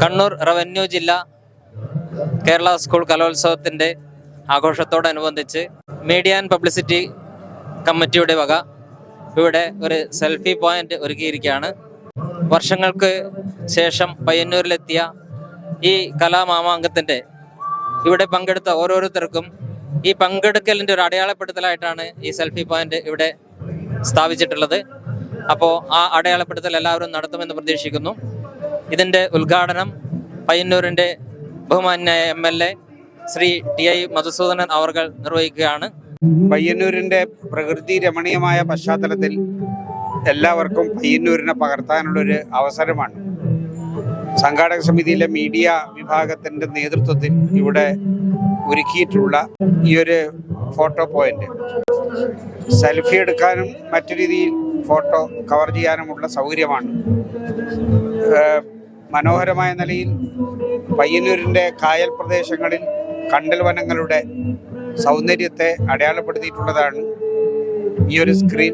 Kannur revenue ജില്ല Kerala school കലോത്സവത്തിൻ്റെ ആഘോഷത്തോടനുബന്ധിച്ച് മീഡിയ ആൻഡ് പബ്ലിസിറ്റി കമ്മിറ്റിയുടെ വക ഇവിടെ ഒരു സെൽഫി പോയിന്റ് ഒരുക്കിയിരിക്കുകയാണ്. വർഷങ്ങൾക്ക് ശേഷം പയ്യന്നൂരിലെത്തിയ ഈ കലാമാമാങ്കത്തിൻ്റെ ഇവിടെ പങ്കെടുത്ത ഓരോരുത്തർക്കും ഈ പങ്കെടുക്കലിൻ്റെ ഒരു അടയാളപ്പെടുത്തലായിട്ടാണ് ഈ സെൽഫി പോയിന്റ് ഇവിടെ സ്ഥാപിച്ചിട്ടുള്ളത്. അപ്പോൾ ആ അടയാളപ്പെടുത്തൽ എല്ലാവരും നടത്തുമെന്ന് പ്രതീക്ഷിക്കുന്നു. ഇതിൻ്റെ ഉദ്ഘാടനം പയ്യന്നൂരിൻ്റെ ബഹുമാന്യായ MLA ശ്രീ TI മധുസൂദനൻ അവർ നിർവഹിക്കുകയാണ്. പയ്യന്നൂരിൻ്റെ പ്രകൃതി രമണീയമായ പശ്ചാത്തലത്തിൽ എല്ലാവർക്കും പയ്യന്നൂരിനെ പകർത്താനുള്ളൊരു അവസരമാണ്. സംഘാടക സമിതിയിലെ മീഡിയ വിഭാഗത്തിൻ്റെ നേതൃത്വത്തിൽ ഇവിടെ ഒരുക്കിയിട്ടുള്ള ഈ ഒരു ഫോട്ടോ പോയിന്റ് സെൽഫി എടുക്കാനും മറ്റു രീതിയിൽ ഫോട്ടോ കവർ ചെയ്യാനുമുള്ള സൗകര്യമാണ്. മനോഹരമായ നിലയിൽ പയ്യന്നൂരിൻ്റെ കായൽ പ്രദേശങ്ങളിൽ കണ്ടൽ വനങ്ങളുടെ സൗന്ദര്യത്തെ അടയാളപ്പെടുത്തിയിട്ടുള്ളതാണ് ഈ ഒരു സ്ക്രീൻ.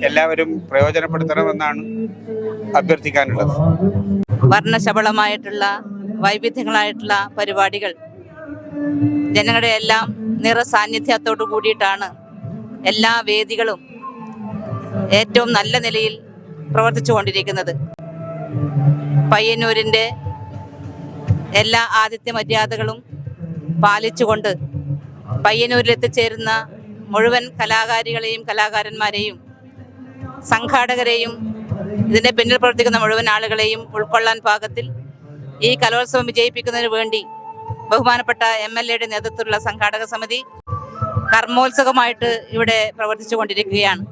എല്ലാവരും പ്രയോജനപ്പെടുത്തണമെന്നാണ് അഭ്യർത്ഥിക്കാനുള്ളത്. വർണ്ണശബളമായിട്ടുള്ള വൈവിധ്യങ്ങളായിട്ടുള്ള പരിപാടികൾ ജനങ്ങളുടെ എല്ലാം നിറസാന്നിധ്യത്തോടു കൂടിയിട്ടാണ് എല്ലാ വേദികളും ഏറ്റവും നല്ല നിലയിൽ പ്രവർത്തിച്ചു കൊണ്ടിരിക്കുന്നത്. പയ്യന്നൂരിൻ്റെ എല്ലാ ആതിഥ്യ മര്യാദകളും പാലിച്ചുകൊണ്ട് പയ്യന്നൂരിൽ എത്തിച്ചേരുന്ന മുഴുവൻ കലാകാരികളെയും കലാകാരന്മാരെയും സംഘാടകരെയും ഇതിൻ്റെ പിന്നിൽ പ്രവർത്തിക്കുന്ന മുഴുവൻ ആളുകളെയും ഉൾക്കൊള്ളാൻ പാകത്തിൽ ഈ കലോത്സവം വിജയിപ്പിക്കുന്നതിന് വേണ്ടി ബഹുമാനപ്പെട്ട MLAയുടെ നേതൃത്വത്തിലുള്ള സംഘാടക സമിതി കർമ്മോത്സുകമായിട്ട് ഇവിടെ പ്രവർത്തിച്ചു കൊണ്ടിരിക്കുകയാണ്.